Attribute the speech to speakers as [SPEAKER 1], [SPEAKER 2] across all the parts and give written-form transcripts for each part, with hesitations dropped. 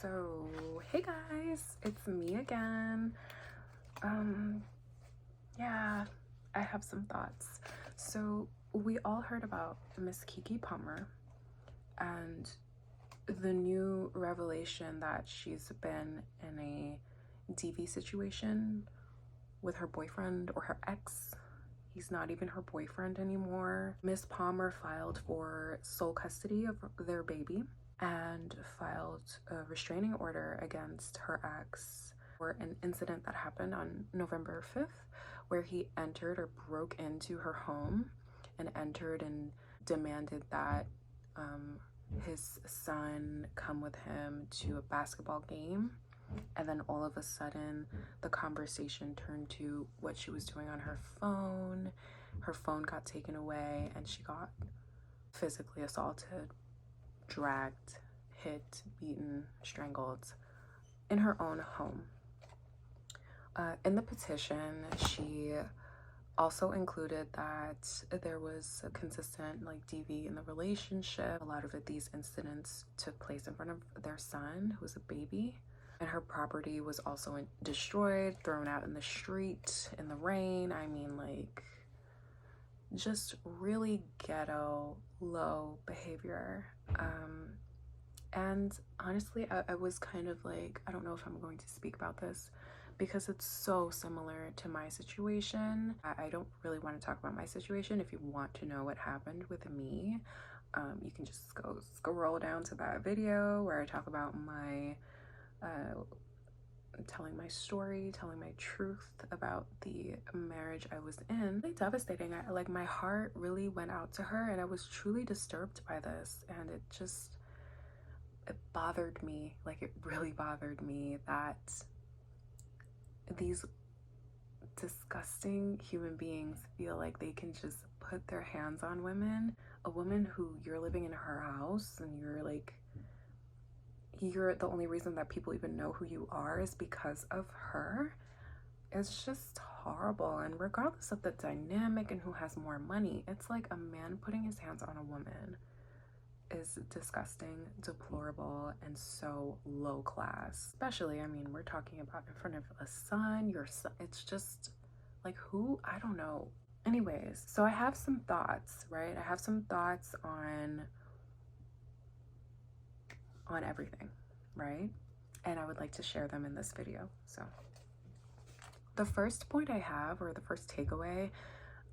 [SPEAKER 1] So hey guys, it's me again. Yeah, I have some thoughts. So we all heard about Miss Keke Palmer and the new revelation that she's been in a DV situation with her boyfriend or her ex. He's not even her boyfriend anymore. Miss Palmer filed for sole custody of their baby and filed a restraining order against her ex for an incident that happened on November 5th, where he entered or broke into her home and entered and demanded that his son come with him to a basketball game. And then all of a sudden, the conversation turned to what she was doing on her phone. Her phone got taken away and she got physically assaulted, dragged, hit, beaten, strangled in her own home. In the petition, she also included that there was a consistent DV in the relationship. A lot of these incidents took place in front of their son, who was a baby. And her property was also destroyed, thrown out in the street, in the rain. I mean, just really ghetto, low behavior. And honestly, I was kind of I don't know if I'm going to speak about this because it's so similar to my situation. I don't really want to talk about my situation. If you want to know what happened with me, you can just go scroll down to that video where I talk about my telling my story, telling my truth about the marriage I was in. Really devastating. My heart really went out to her, and I was truly disturbed by this, and it bothered me. It really bothered me that these disgusting human beings feel like they can just put their hands on women. A woman who you're living in her house and you're the only reason that people even know who you are is because of her. It's just horrible. And regardless of the dynamic and who has more money, it's like a man putting his hands on a woman is disgusting, deplorable, and so low class. Especially, I mean, we're talking about in front of a son, your son. It's just who? I don't know. Anyways, so I have some thoughts, right? I have some thoughts on everything, right? And I would like to share them in this video. So the first point I have, or the first takeaway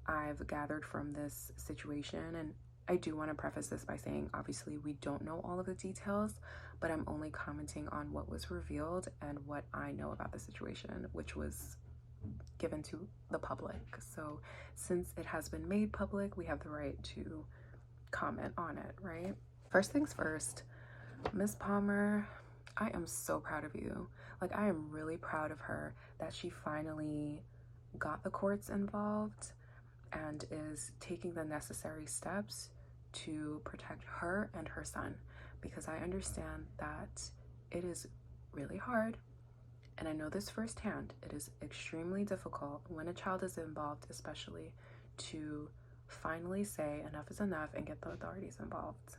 [SPEAKER 1] I've gathered from this situation, and I do want to preface this by saying, obviously, we don't know all of the details, but I'm only commenting on what was revealed and what I know about the situation, which was given to the public. So since it has been made public, we have the right to comment on it, right? First things first, Miss Palmer, I am so proud of you. I am really proud of her that she finally got the courts involved and is taking the necessary steps to protect her and her son, because I understand that it is really hard, and I know this firsthand. It is extremely difficult when a child is involved, especially, to finally say enough is enough and get the authorities involved.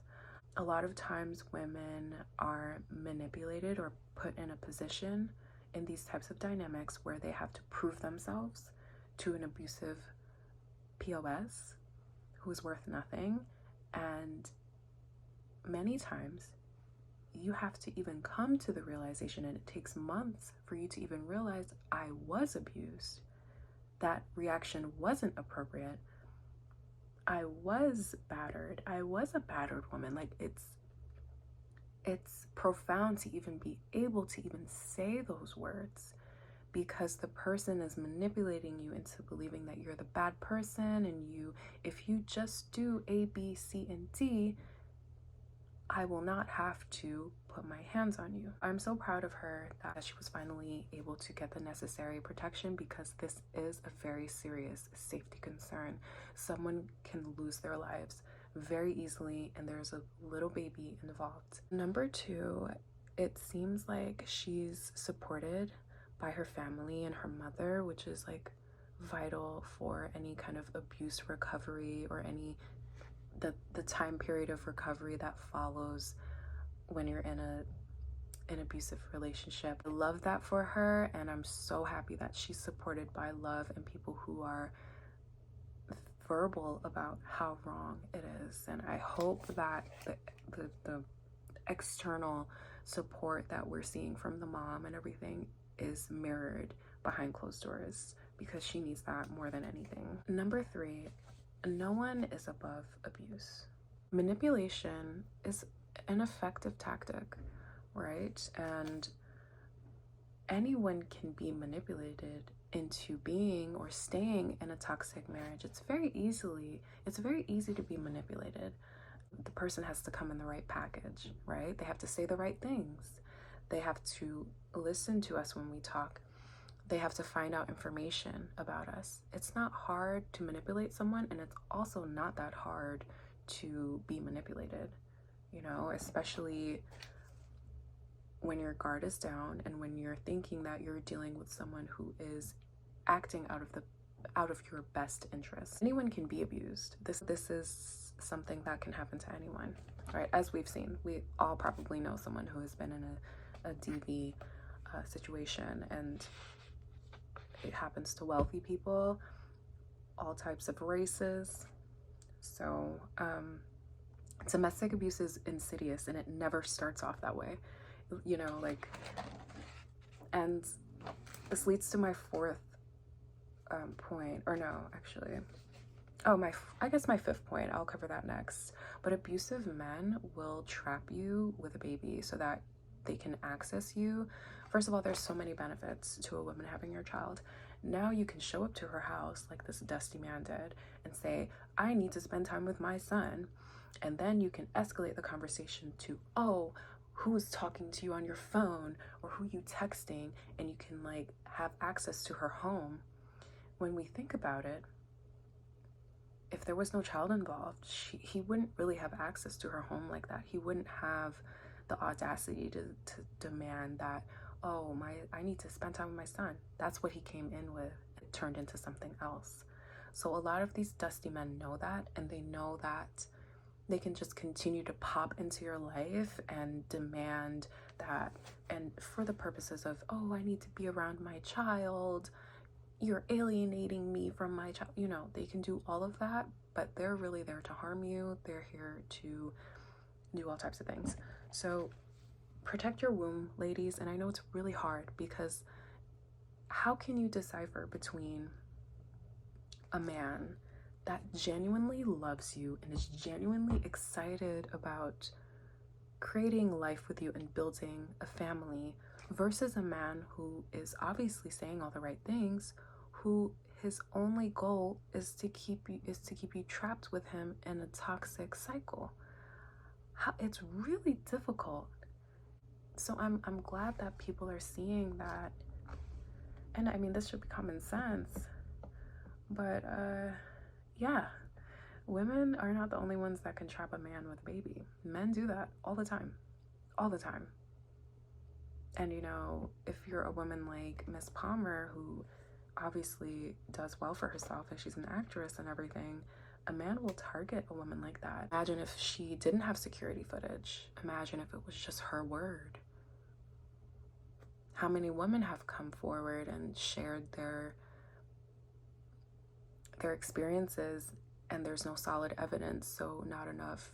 [SPEAKER 1] A lot of times women are manipulated or put in a position in these types of dynamics where they have to prove themselves to an abusive POS who's worth nothing. And many times you have to even come to the realization, and it takes months for you to even realize, I was abused. That reaction wasn't appropriate. I was battered. I was a battered woman. It's profound to even be able to even say those words, because the person is manipulating you into believing that you're the bad person, and if you just do A, B, C, and D, I will not have to put my hands on you. I'm so proud of her that she was finally able to get the necessary protection, because this is a very serious safety concern. Someone can lose their lives very easily, and there's a little baby involved. Number two, it seems like she's supported by her family and her mother, which is vital for any kind of abuse recovery or the time period of recovery that follows when you're in an abusive relationship. I love that for her, and I'm so happy that she's supported by love and people who are verbal about how wrong it is. And I hope that the external support that we're seeing from the mom and everything is mirrored behind closed doors, because she needs that more than anything. Number 3, no one is above abuse. Manipulation is an effective tactic, right? And anyone can be manipulated into being or staying in a toxic marriage. It's very easy to be manipulated. The person has to come in the right package, right? They have to say the right things. They have to listen to us when we talk. They have to find out information about us. It's not hard to manipulate someone, and it's also not that hard to be manipulated, you know, especially when your guard is down and when you're thinking that you're dealing with someone who is acting out of your best interest. Anyone can be abused. This is something that can happen to anyone, right? As we've seen, we all probably know someone who has been in a DV situation, and it happens to wealthy people, all types of races. So domestic abuse is insidious, and it never starts off that way, you know, like, and this leads to my 4th point, or no, actually, I guess my 5th point. I'll cover that next. But abusive men will trap you with a baby so that they can access you. First of all, there's so many benefits to a woman having your child. Now you can show up to her house like this dusty man did and say, I need to spend time with my son. And then you can escalate the conversation to, oh, who's talking to you on your phone, or who you texting, and you can like have access to her home. When we think about it, if there was no child involved, he wouldn't really have access to her home like that. He wouldn't have the audacity to demand that, oh, I need to spend time with my son. That's what he came in with. It turned into something else. So a lot of these dusty men know that, and they know that they can just continue to pop into your life and demand that, and for the purposes of, oh, I need to be around my child, you're alienating me from my child. You know, they can do all of that, but they're really there to harm you. They're here to do all types of things. So protect your womb, ladies. And I know it's really hard, because how can you decipher between a man that genuinely loves you and is genuinely excited about creating life with you and building a family, versus a man who is obviously saying all the right things, who his only goal is to keep you trapped with him in a toxic cycle? It's really difficult. So I'm glad that people are seeing that, and I mean, this should be common sense, but yeah, women are not the only ones that can trap a man with a baby. Men do that all the time. And you know, if you're a woman like Miss Palmer, who obviously does well for herself and she's an actress and everything, a man will target a woman like that. Imagine if she didn't have security footage. Imagine if it was just her word. How many women have come forward and shared their experiences, and there's no solid evidence, so not enough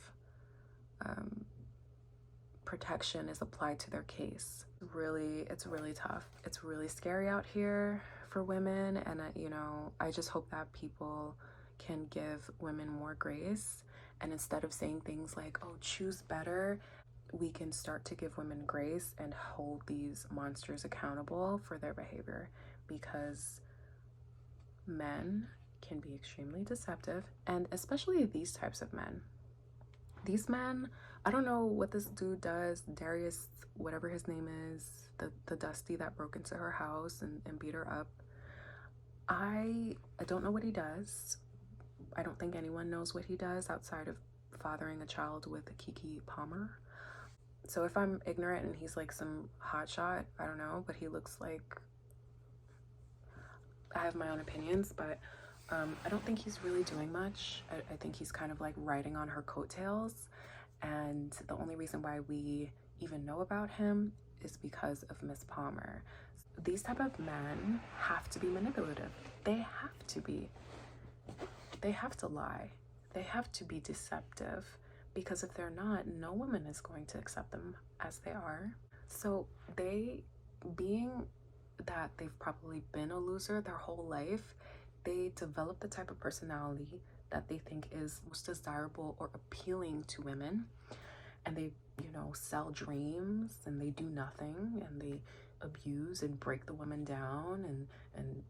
[SPEAKER 1] protection is applied to their case. It's really tough. It's really scary out here for women, and you know, I just hope that people can give women more grace, and instead of saying things like, oh, choose better, we can start to give women grace and hold these monsters accountable for their behavior, because men can be extremely deceptive, and especially these types of men. These men, I don't know what this dude does, Darius, whatever his name is, the dusty that broke into her house and beat her up. I don't know what he does. I don't think anyone knows what he does outside of fathering a child with a Keke Palmer. So if I'm ignorant and he's like some hotshot, I don't know, but he looks like, I have my own opinions, but I don't think he's really doing much. I think he's kind of like riding on her coattails, and the only reason why we even know about him is because of Miss Palmer. These type of men have to be manipulative. They have to be. They have to lie. They have to be deceptive, because if they're not, no woman is going to accept them as they are. So they, being that they've probably been a loser their whole life, they develop the type of personality that they think is most desirable or appealing to women, and they, you know, sell dreams, and they do nothing, and they abuse and break the women down, and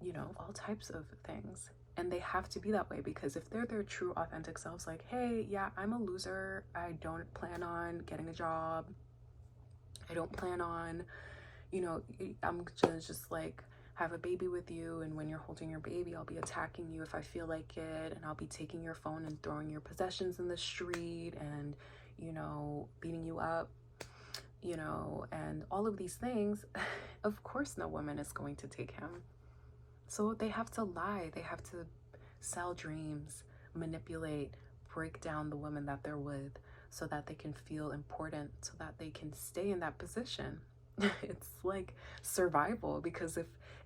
[SPEAKER 1] you know, all types of things. And they have to be that way, because if they're their true authentic selves, like, hey, yeah, I'm a loser, I don't plan on getting a job, I don't plan on, you know, I'm gonna just like have a baby with you, and when you're holding your baby, I'll be attacking you if I feel like it, and I'll be taking your phone and throwing your possessions in the street, and, you know, beating you up, you know, and all of these things, of course no woman is going to take him. So they have to lie, they have to sell dreams, manipulate, break down the women that they're with, so that they can feel important, so that they can stay in that position. It's like survival, because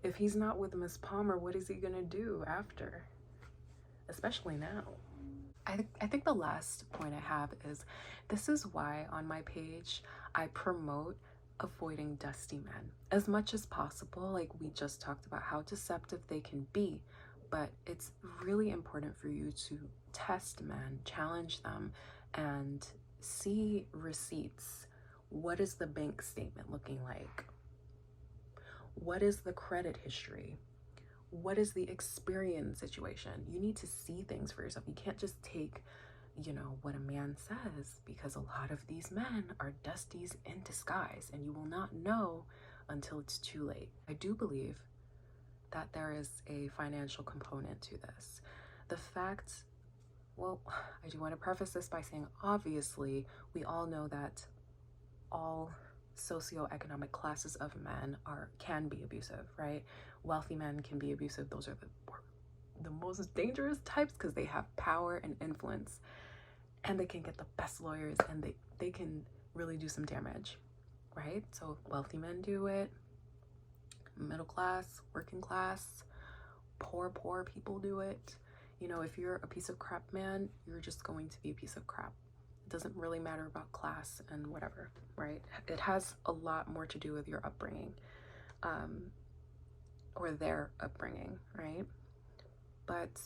[SPEAKER 1] if he's not with Miss Palmer, what is he gonna do after? Especially now. I think the last point I have is, this is why on my page I promote avoiding dusty men as much as possible. Like we just talked about how deceptive they can be, but it's really important for you to test men, challenge them, and see receipts. What is the bank statement looking like? What is the credit history? What is the experience situation? You need to see things for yourself. You can't just take, you know, what a man says, because a lot of these men are dusties in disguise, and you will not know until it's too late. I do believe that there is a financial component to this. The fact, well, I do want to preface this by saying, obviously, we all know that all socioeconomic classes of men can be abusive, right? Wealthy men can be abusive. Those are the most dangerous types, because they have power and influence, and they can get the best lawyers, and they can really do some damage, right? So wealthy men do it, middle class, working class, poor people do it. You know, if you're a piece of crap man, you're just going to be a piece of crap. It doesn't really matter about class and whatever, right? It has a lot more to do with your upbringing, or their upbringing, right? But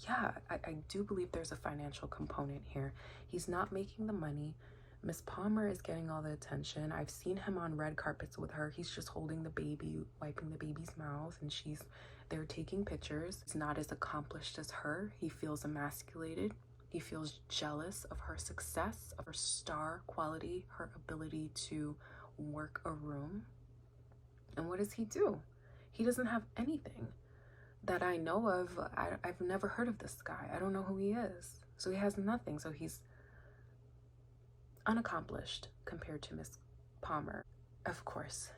[SPEAKER 1] yeah, I do believe there's a financial component here. He's not making the money. Miss Palmer is getting all the attention. I've seen him on red carpets with her. He's just holding the baby, wiping the baby's mouth, and they're taking pictures. He's not as accomplished as her. He feels emasculated. He feels jealous of her success, of her star quality, her ability to work a room. And what does he do? He doesn't have anything that I know of. I've never heard of this guy. I don't know who he is. So he has nothing. So he's unaccomplished compared to Miss Palmer. Of course,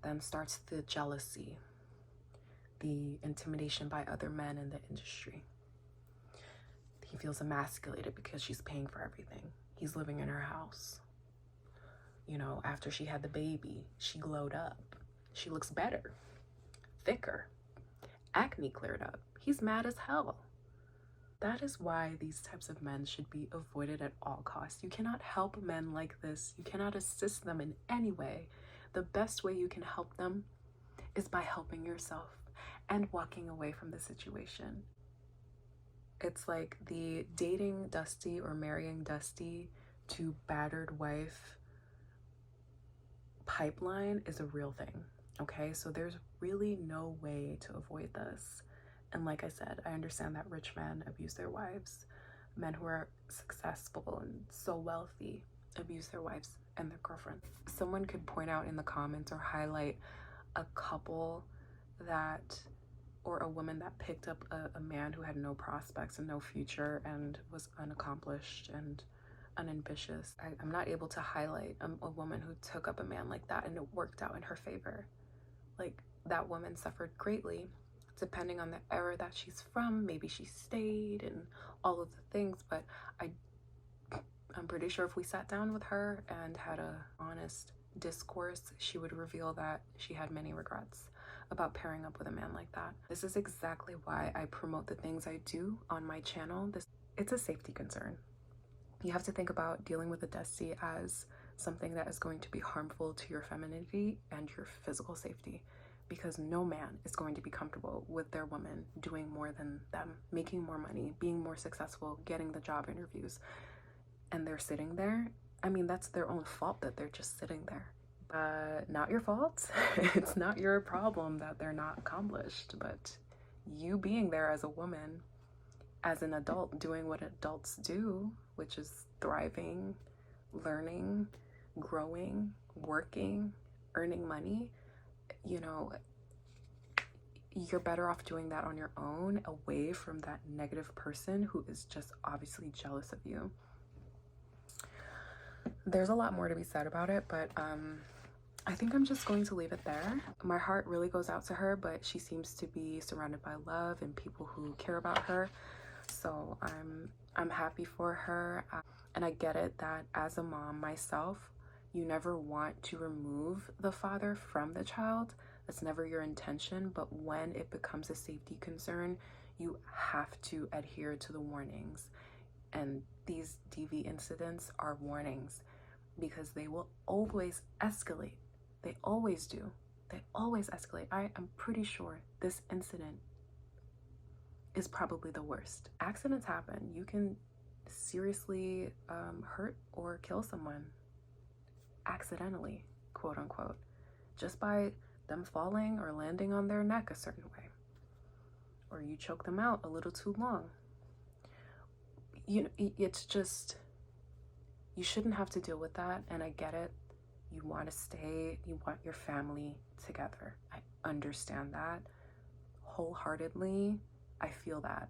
[SPEAKER 1] then starts the jealousy, the intimidation by other men in the industry. He feels emasculated because she's paying for everything. He's living in her house. You know, after she had the baby, she glowed up. She looks better, thicker, acne cleared up. He's mad as hell. That is why these types of men should be avoided at all costs. You cannot help men like this. You cannot assist them in any way. The best way you can help them is by helping yourself and walking away from the situation. It's like the dating Dusty or marrying Dusty to battered wife pipeline is a real thing, okay? So there's really no way to avoid this. And like I said, I understand that rich men abuse their wives. Men who are successful and so wealthy abuse their wives and their girlfriends. Someone could point out in the comments or highlight a couple that, or a woman that picked up a man who had no prospects and no future and was unaccomplished and unambitious. I'm not able to highlight a woman who took up a man like that and it worked out in her favor. Like, that woman suffered greatly, depending on the era that she's from. Maybe she stayed and all of the things, but I'm pretty sure if we sat down with her and had a honest discourse, she would reveal that she had many regrets about pairing up with a man like that. This is exactly why I promote the things I do on my channel. It's a safety concern. You have to think about dealing with a Desi as something that is going to be harmful to your femininity and your physical safety, because no man is going to be comfortable with their woman doing more than them, making more money, being more successful, getting the job interviews, and they're sitting there. I mean, that's their own fault that they're just sitting there. Not your fault. It's not your problem that they're not accomplished, but you being there as a woman, as an adult, doing what adults do, which is thriving, learning, growing, working, earning money, you know, you're better off doing that on your own, away from that negative person who is just obviously jealous of you. There's a lot more to be said about it, but I think I'm just going to leave it there. My heart really goes out to her, but she seems to be surrounded by love and people who care about her. So I'm happy for her. And I get it that as a mom myself, you never want to remove the father from the child. That's never your intention. But when it becomes a safety concern, you have to adhere to the warnings. And these DV incidents are warnings, because they will always escalate. They always do. They always escalate. I am pretty sure this incident is probably the worst. Accidents happen. You can seriously hurt or kill someone accidentally, quote unquote, just by them falling or landing on their neck a certain way, or you choke them out a little too long. You know, it's just, you shouldn't have to deal with that. And I get it. You want to stay, you want your family together. I understand that wholeheartedly. I feel that.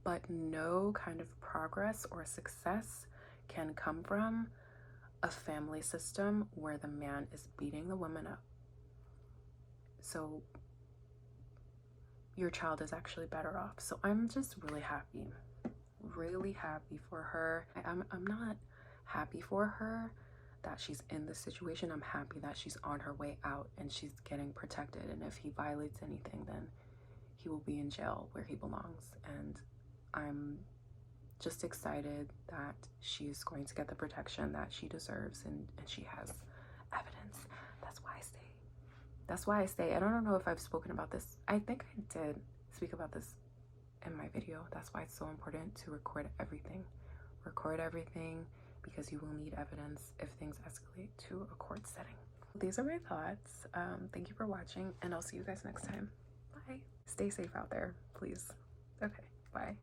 [SPEAKER 1] But no kind of progress or success can come from a family system where the man is beating the woman up. So your child is actually better off. So I'm just really happy for her. I'm not happy for her that she's in this situation. I'm happy that she's on her way out and she's getting protected. And if he violates anything, then he will be in jail where he belongs. And I'm just excited that she's going to get the protection that she deserves, and she has evidence. That's why I stay. That's why I stay. And I don't know if I've spoken about this. I think I did speak about this in my video. That's why it's so important to record everything. Record everything, because you will need evidence if things escalate to a court setting. These are my thoughts. Thank you for watching, and I'll see you guys next time. Bye. Stay safe out there, please. Okay, bye.